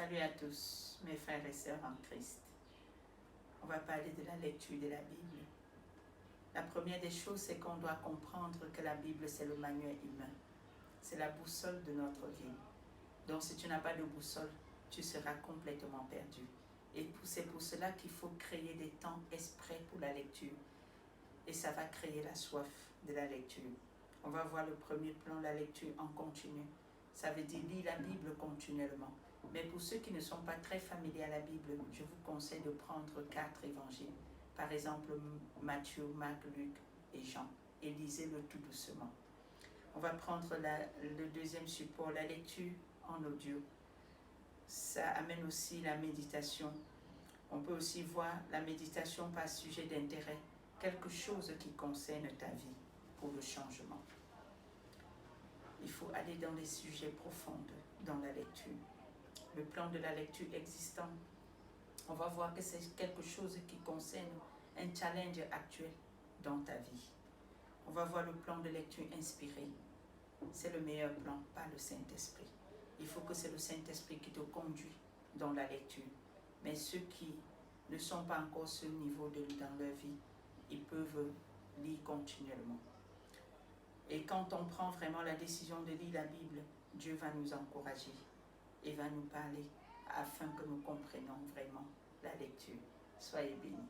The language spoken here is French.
Salut à tous, mes frères et sœurs en Christ. On va parler de la lecture de la Bible. La première des choses, c'est qu'on doit comprendre que la Bible, c'est le manuel humain. C'est la boussole de notre vie. Donc, si tu n'as pas de boussole, tu seras complètement perdu. Et c'est pour cela qu'il faut créer des temps exprès pour la lecture. Et ça va créer la soif de la lecture. On va voir le premier plan, la lecture en continu. Ça veut dire lire la Bible continuellement. Mais pour ceux qui ne sont pas très familiers à la Bible, je vous conseille de prendre 4 évangiles. Par exemple, Matthieu, Marc, Luc et Jean. Et lisez-le tout doucement. On va prendre le deuxième support, la lecture en audio. Ça amène aussi la méditation. On peut aussi voir la méditation par sujet d'intérêt. Quelque chose qui concerne ta vie pour le changement. Il faut aller dans les sujets profonds dans la lecture. Le plan de la lecture existant, on va voir que c'est quelque chose qui concerne un challenge actuel dans ta vie. On va voir le plan de lecture inspiré. C'est le meilleur plan, pas le Saint-Esprit. Il faut que c'est le Saint-Esprit qui te conduit dans la lecture. Mais ceux qui ne sont pas encore à ce niveau dans leur vie, ils peuvent lire continuellement. Et quand on prend vraiment la décision de lire la Bible, Dieu va nous encourager et va nous parler afin que nous comprenions vraiment la lecture. Soyez bénis.